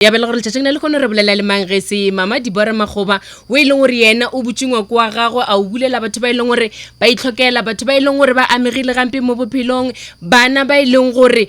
ya bela gore letšatšeng le kgone re bolela le mang ge se Mama Dibora Makgoba o e leng gore yena o botsingwa kwa gago a o bulela batho ba e leng gore ba itlhokela batho ba e leng gore ba amegile gampe mo bophelong bana ba e leng gore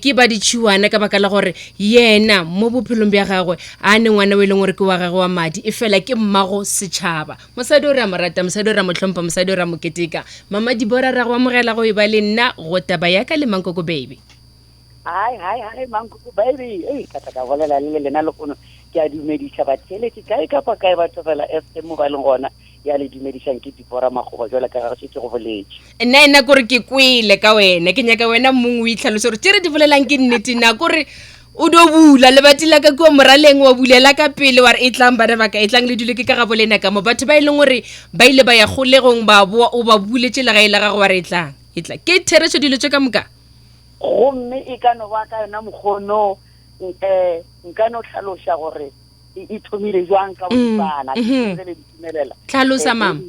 ke ba ditšhiwana ka baka la gore yena mo bophelong bja gagwe a ne ngwana o e leng gore ke wa gagwe wa madi e fela ke mmago setšhaba mosadi o re a mo rata mosadi o re a mo tlhompha mosadi o re a mo keteka Mama Dibora ra go amogela go e ba le nna go taba yaka le Mankoko baby. Hi, Mankoko baby. Ka bolela le lena le kono ke a dumedisa batheletsi kae ka pa kae batho fela FM ba leng gona ya le dumedisang ke Dibora Makgoba jwale ka ga se go boletse. Nna gore ke kwile ka wena ke nyaka wena mongwe o itlhalose gore tšere di bolelang ke nnete na gore o do bula le batila ka kwa moraleng wa bulela ka pele wa re e tlang bana ba ka e tlang le dile ke ka ga bolena ka mo batho ba e leng gore ba ile ba ya golegong ba boa o ba buletse le ga ile ga go wa re e tlang ke thereso dilo tse ka moka gomme e ka no ba ka yona mokgono nka no tlhaloša gore e thomile jwang ka bana ke le ditumelela tlhalosa mama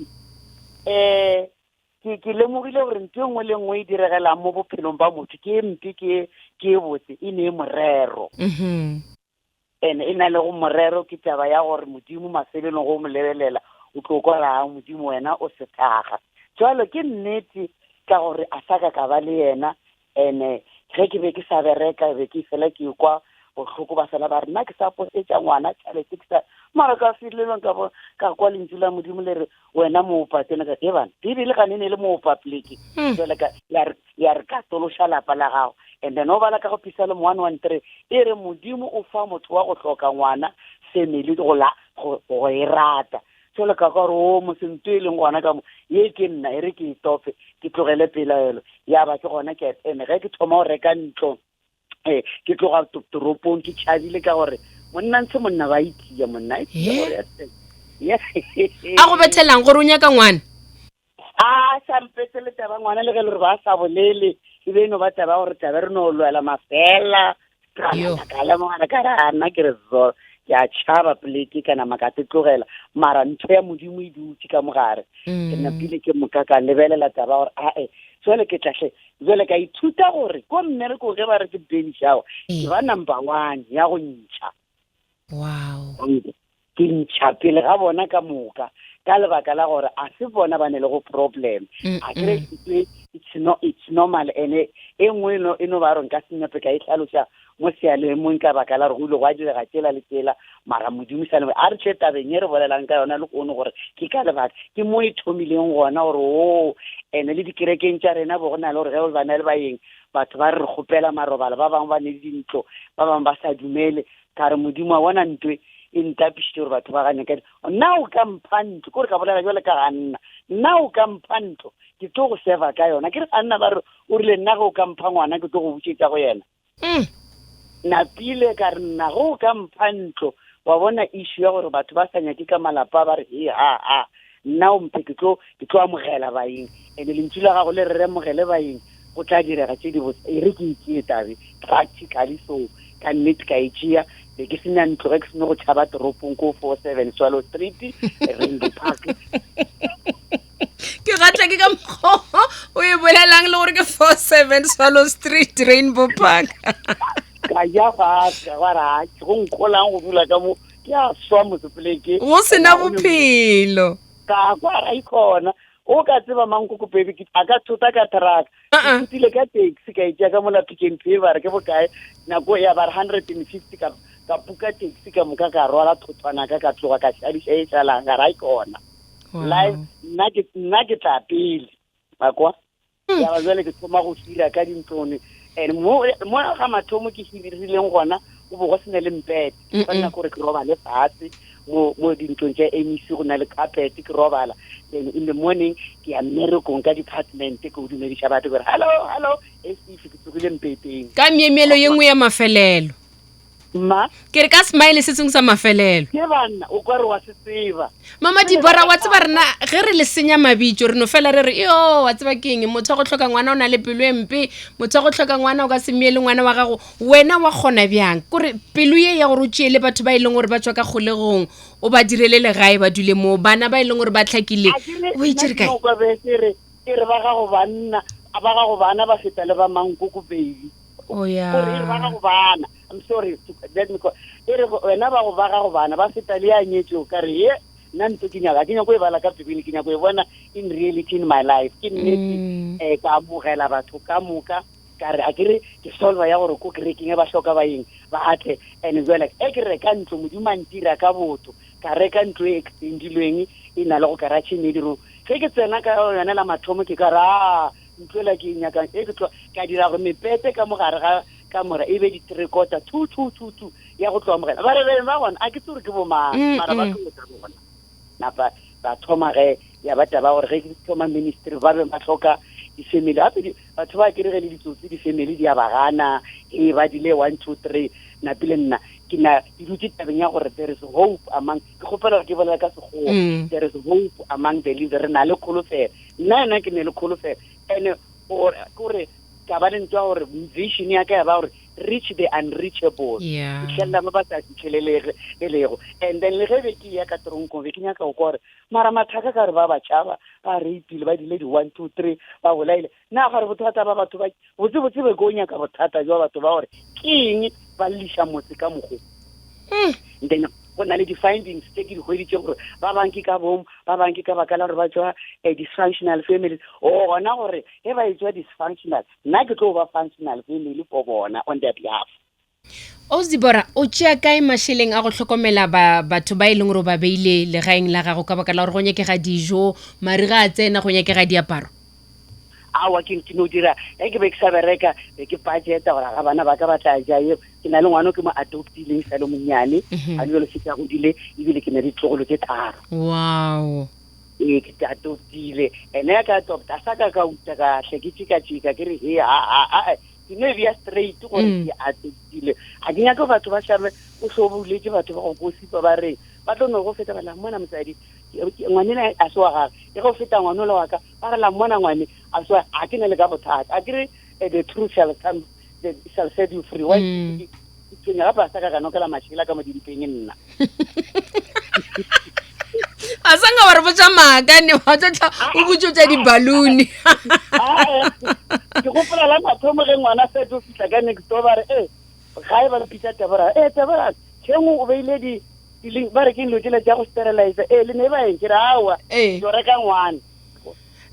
ke lemogile gore ntho engwe le engwe e diregelang mo bophelong ba motho ke mpe ke botse e ne morero and e na le go morero ke taba ya gore modimo maselelong go mo lebelela o tlo kwala modimo wena o se thaga jalo ke nnete ka gore a saka ka ba le yena ene ge ke be ke sa bereka be ke fela ke kwa bohloko ba fela ba re nna ke sa posetša ngwana tšhelete ke sa mara ka filelong ka kwa lentšu la modimo le re wena moopa tsena ka ebana bibele gane ne le moopa pleke jale ya re ka tološa lapa la gago and then o bala ka go pisa le 113 e re modimo o fa motho wa go hloka ngwana family go e rata jale ka gore o mosento e leng gona ka mo ye ke nna e re ke itofe ke tlogele pelaelo ya ba ke gona ke ene ge ke thoma go reka ntlo ke tloga toropong ke tšhabile ka gore monna ntshe monna ba itia monna a go bethelang gore o nyaka ngwana a sampetse le taba ngwana le ge le re ba sa bolele e be no ba taba gore tabe re no lwela mafela ka le ngwana ka rana ke re zo ya tšhaba pleke kana makate tlogela mara ntho ya modimo e dutse ka mogare ke napile ke moka ka lebelela taba gore jwale ke tlahle jwale ka ithuta gore ko mmereko ge ba re ke baby shower ke ba number 1 ya go ntšha ke ntšha pele ga bona ka moka ka lebaka la gore a se bona ba ne le go problem a kere it's normal ene e nngwe e no ba re nka senyape ka e tlhaloša mo sealemong ka baka la re go ile go a direga tsela le tsela mara modimo sane a re tšhe tabeng e re bolelang ka yona le kone gore ke ka lebaka ke mo e thomileng gona gore ene le dikerekeng tša rena bo go na le gore ge o bana le baeng batho ba re kgopela marobala ba bangwe ba ne le dintlo ba bangwe ba sa dumele ka re modimo a bona ntwe e ntapišitše gore batho ba gane ka nna o ka mpha ntlo kore ka bolela jale ka ganna nna o ka mpha ntlo ke tlo go seva ka yona ke re ganna ba re o rile nna ge o ka mpha ngwana ke tlo go botšetša go yena napile ka re nna go ka mpha ntlo wa bona issue ya gore batho ba sa nyake ka malapa ba re nna o mphe ke tlo amogela baeng ene lentšu la gago le re remogele baeng go tla direga tše di botse e re ke itšee tabe practically so ka nnete ka itšea be ke sena ntlo ge ke sene go tšhaba toropong ko 47 Swallow Street Rainbow Park ke gatla ke ka mokgwa o e bolelang le gore ke 47 Swallow Street Rainbow Park ka ja fasa wa ra go nkolang go dula ka mo ke a swa motsepeleke go sena bophelo ka kwa ra ikona o ka tseba Mankoko baby a ka thota ka truck ke tile ka taxi ka itša ka mola Pick n Pay ba re ke bokae nako ya ba 150 ka puka taxi ka moka ka rwala thotwana ka tloga ka šadiša e tšalang ka ra ikona live nna ke tla pele bakwa ya ba jwale ke thoma go hira ka dintlone and mo ga mathomo ke hirileng gona o bo go sene le mpete ba nna gore ke roba le fatshe mo dintlong tša emisi go na le carpet ke robala then in the morning ke ya mmerekong ka department ke o dumediša batho gore hello ke tsogile mpeteng ka miemelo ye nngwe ya mafelelo ma ke re ka smile setsong sa mafelelo ke banna o kwa re wa se tseba Mama Dibora wa tseba rena ge re le senya mabitso re no fela re re wa tseba keng motho go tlhoka ngwana o na le pelo empe motho go tlhoka ngwana o ka se miele ngwana wa gago wena wa kgona bjang kore pelo ye ya gore o tšeele batho ba e leng gore ba tswa ka kgolegong o ba direle legae ba dule mo bana ba e leng gore ba tlhakile o itse re kae ke re ba gago bana ba feta le ba Mankoko baby o ya gore re ba gago bana I'm sorry let me go wena ba go ba ga go bana ba feta le ya nyetso ka re ye nna ntse ke nyaka go e bala ka pebile ke nyaka go e bona in reality in my life ke nnete ka amogela batho ka moka ka re a kere ke solva ya gore ko kerekeng ba hloka ba eng ba atle and jwale ke reka ntlo modimo a ntira ka botho ka reka ntlo e extendilweng e na le go garage mediro ke tsena ka yona la mathomo ke ka ra ntloela ke nyaka ka dira go mepete ka mogare ga kamora e be di 3/4 2 ya go tloa mogela ba re ba bona a ke tsore ke bo mara ba go tsa bona napa ba thoma ge ya batla ba gore ge ke thoma ministry ba be ba hloka di-family gape batho ba kerege le ditsotsi di-family di a bagana ba dile 1 2 3 napile nna ke na di dutse tabeng ya gore there is hope among ke gopela ke bolela ka segolo there is hope among believers re na le kholofelo nna ke ne le kholofelo ene gore ka ba le ntwa gore vision ya ka ya ba gore reach the unreachable itlhella ba sa fitlhelelege lego and then le ge be ke ya ka tronko be ke nyaka go gore mara mathaka ka re ba batšhaba ba re ipile ba dile di 1 2 3 ba bolaile nna gore bothata ba batho ba botse be go nyaka bothata jwa batho ba gore ke eng ba lisha motse ka mogo then go na le di-findings tse ke di hweditse gore ba bangke ka bom ba bangke ka baka la gore ba tswa dysfunctional families gona gore ge ba etswa dysfunctional nna ke tlo ba functional family for bona on their behalf Osdibora o tšea kae mašheleng a go tlhokomela batho ba e leng gore ba beile legaeng la gago ka baka la gore go nyakega dijo mari ga a tsena go nyakega diaparo awa ke no dira ke be ke sa bereka ke budgeta gore ga bana ba ka batla jaye ke na le ngwana ke mo adoptileng sa le monyane a le le fitsa go dile ebile ke ne di tlogolo tse tharo wow ke ta adoptile ene ka adopta sa ka uta ka hlekitsika ke re he ke ne via straight go ke adoptile a ke nyaka batho ba shabe o shobuletse batho ba go gosipa ba re ba tlo no go feta ba la mona motsadi ngwanena a se wa gaga e go feta ngwanolo wa ka ba re la mona ngwane a se a ke ne le ka bothata a kere the truth shall set you free why ke nya ba sa ka kanokela mashila ka modimpeng nna a sanga ba re botsa maka ne wa tla o butsa di-balloon ke gopola la mathomo ge ngwana se tlo fitla ka next door ba re ga e ba le pitsa tabara tabara tšhengo o beile link ba re ke lo tšela tša go sterilize le ne ba eng ke ra awa yo reka ngwana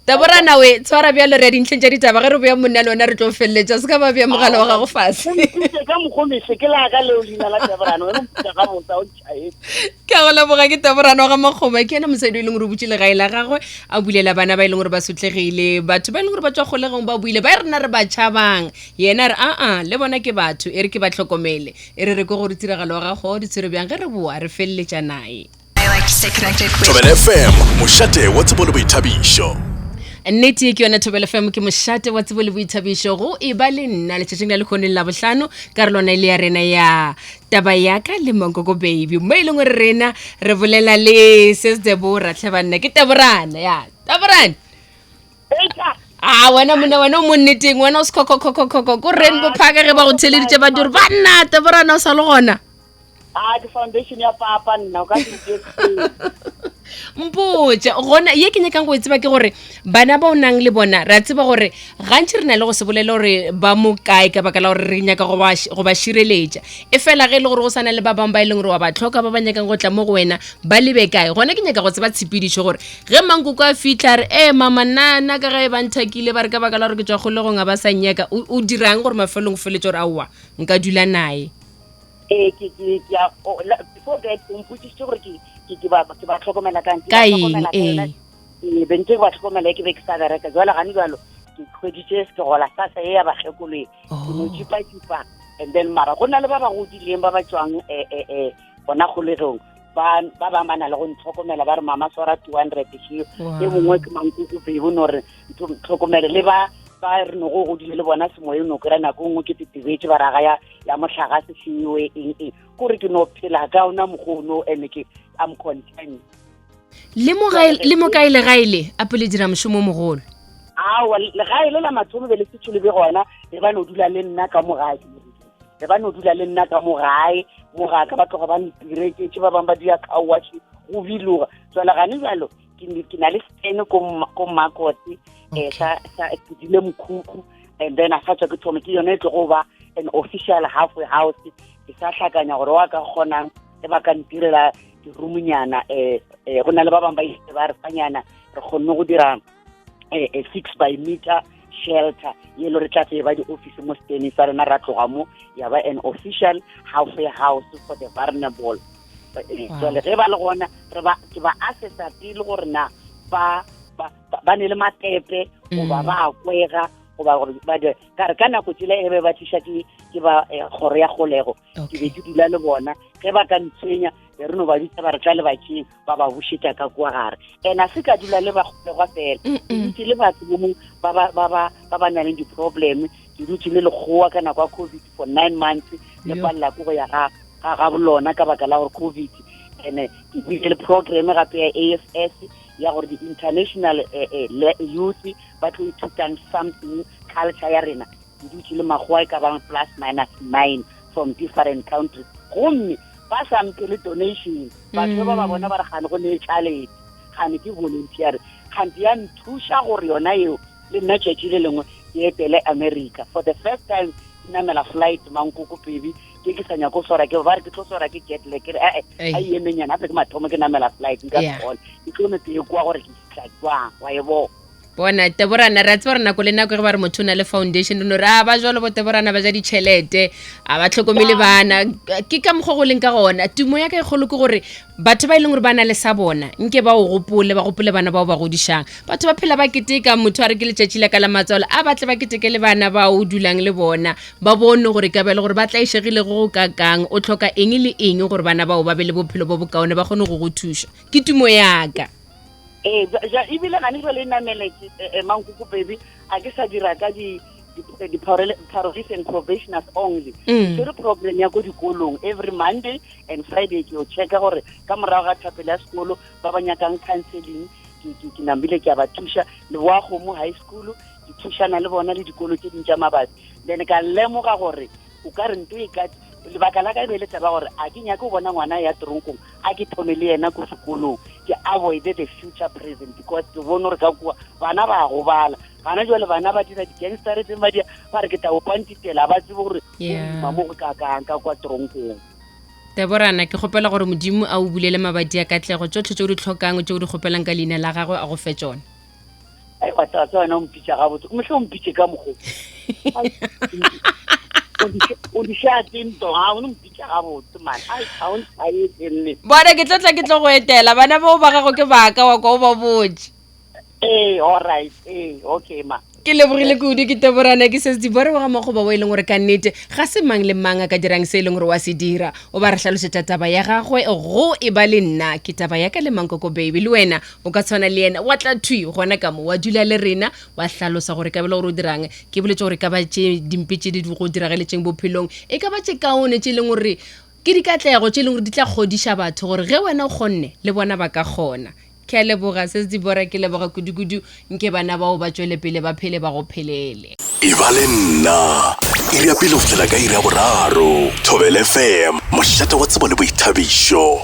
Tabora nawe tshwara bjalo re a dintlheng tša ditaba ge re boya monna le ona re tlo feleletša se ka ba bja mogala wa gago fase ka mokgomeše ke la ka leo leina la taborano wena mputa ga botsa o ntšhaetse ke a go leboga ke taborano ga makgoma ke ena mosadi e leng gore o butse legae la gagwe a bulela bana ba e leng gore ba sotlegile batho ba e leng gore ba tswa kgolegong ba buile ba e rena re ba tšhabang yena re le bona ke batho e re ke ba tlhokomele e re re ko gore tiragalo wa gago di tshwere bjang ge re boa re feleletša nae Thobela FM mošate wa tsebo le boithabišo nnete ke yona Thobela FM ke mošate wa tsebo le boithabišo go e ba le nna letšatšing la lekgoneng la bohlano ka re lona ile ya rena ya taba yaka le Mankoko baby mo e leng gore rena re bolela le Sesdebora tlhabanna ke Taborana ya Taborana wena monna wena o mo nneteng wena o sekhokokokokoko ko Rainbow Park ge ba go theleditše ba dire ba nna Taborana o sa le gona the foundation ya papa nna o ka se mpotse gona ye ke nyakang go tseba ke gore bana ba o nang le bona re a tseba gore gantši re na le go se bolele gore ba mo kae ka baka la gore re nyaka go ba šireletša e fela ge e le gore go sana le ba bangwe ba e leng gore wa ba tlhoka ba ba nyakang go tla mo go wena ba lebe kae gona ke nyaka go tseba tshepedišo gore ge Mankoko a fitlha re mama nna ka ga e banthakile ba re ka baka la gore ke tswa kgolegong a ba sa nyaka o dirang gore mafelong feletse gore aowa nka dula nae before that mpotšišitše gore ke ba tlhokomela bentse ba tlhokomela ke be ke sa bereka jwale gane jalo ke kgweditše ke gola sasa e ya bakgekoleng ke no tšipa and then mara go na le ba ba godileng ba ba tswang bona kgolegong ba bangwe ba na le go ntlhokomela ba re mama swara 200 šeo e mongwe ke Mankoko baby no re tlhokomele le ba re no go godile le bona semoye no kry nako nngwe ke tetebetse ba raga ya motlhagase sewe eng kore ke no phela ka ona mogono and I'm content le mo kae legaile a pele dira mošomo mogolo legae le la mathomo be le se tšhole be gona le ba no dula le nna ka mogae mogaka ba tloga ba ntireketse ba bangwe ba dia kawashi go biloga tswala gane jalo ke na le sene ko Makoti sa ke dile mokhukhu and then a fatswa ke thome ke yone e tlo go ba an official halfway house ke sa tlhakanya gore wa ka kgonang e ba ka ntirela dirumunyana go na le ba bangwe ba itse ba re fanyana re kgonne go dira a 6-by-meter shelter ye lo re tla tseba di-office mo seteni sa rena ra tloga mo ya ba an official halfway house for the vulnerable. Jale ge ba le gona ke ba assessa pele gore na ba ne le matepe goba ba kwega goba gore ka re ka nako tsela e be ba thiša ke ba kgoro ya kgolego ke be ke dula le bona ge ba ka ntshwenya re no ba ditsa ba re tla le bakeng ba ba bušetša ka kwa gare a se ka dula le ba kgolegwa fela ke le batho mo ba na le di-problem ke dutse le lekgowa ka nako ya COVID for 9 months le palela ko go ya ga bolona ka baka la gore COVID ene ke buile le program gape ya AFS ya gore di-international youth ba tlo ithutang something culture ya rena ke dutse le magwa e ka bang +-9 from different countries gomme ba sa mpele donation batho ba bona ba re gane go ne challenge gane ke volunteer kganti ya nthuša gore yona eo le nna tšatši le lengwe ke etele America for the first time namela flight mankoko pebi ke sa nyako sora ke ba re ke tlo sora ke jet lag ke a emenyana ape ke mathomo ke namela flight nka tsona ke tlo ne te kwa gore ke tla kwa wa ebo bona Teborana ra tswa rena go le nako ge ba re motho na le foundation no ra ba jalo bo Teborana ba ja ditšhelete a ba tlhokomele bana ke ka mgo go leng ka gona tumo ya ka e kgolo ke gore batho ba ileng gore ba na le sa bona nke ba o gopole bana bao ba godishang batho ba phela ba keteka motho a re ke letšatši la ka la matswalo a batle ba keteke le bana ba o dulang le bona ba bone gore ka bele gore ba tla ishegile go kakang o tlhoka eng le eng gore bana bao ba be le bophelo bo bokaone ba kgone go thuša ke tumo ya ka ebile ga ne jale nameletse mankoko baby a ke sa dira ka di-parolies and probationers only ke re program ya ko dikolong every Monday and Friday ke o checka gore ka morago ga thapelo ya sekolo ba ba nyakang counseling ke nambile ke a ba thuša le boago mo high school ke thušana le bona le dikolo tse dintša mabapi then ka lemoga gore o ka re nto e ka lebaka la ka e beletsa ba gore a ke nyake o bona ngwana ya tronkong a ke thome le yena ko sekolong ke avoid the future present because ke bone gore ka kua bana ba gobala gana jwale bana ba dira di-gangster tse ba re ke ta o pantitela ba tsebe gore mo go kakang ka kwa tronkong. Teborana ke kgopela gore modimo a o bulele mabadi a katlego tsotlhe tse o di tlhokang tse o di kgopelang ka leina la gagwe a go fe tsone wa tsana o mpitša gabotse o motlho o mpitše ka mogo o di shate ntho ha o mpitša gabotse man a o nthaetsenne bona ke tlo go etela bana ba o ba gago ke baka wa kwa o ba botse all right okay ma ke lebogile kudu ke Teborana ke se dibore wa magoba wa ileng gore ka nnete ga se mang le mang a ka dirang se ileng gore wa se dira o ba re hlalosetsa taba ya gagwe go e ba le nna ke taba ya ka le mankoko baby le wena o ka tshwana le yena wa tla thui gona ka mo wa dula le rena wa hlalosa gore ka bela gore o dirang ke boletse gore ka ba tše dimpe tše di go dirageletseng bophelong e ka ba tše kaone tše leng gore ke dikatlego tše leng gore di tla kgodiša batho gore ge wena o kgonne le bona ba ka kgona ke a leboga se dibora ke leboga kudu nke bana bao ba tšwele pele ba phele ba go phelele e ba le nna iri ya pele go fihlela ka iri ya boraro Thobela FM mošate wa tsebo le boithabišo.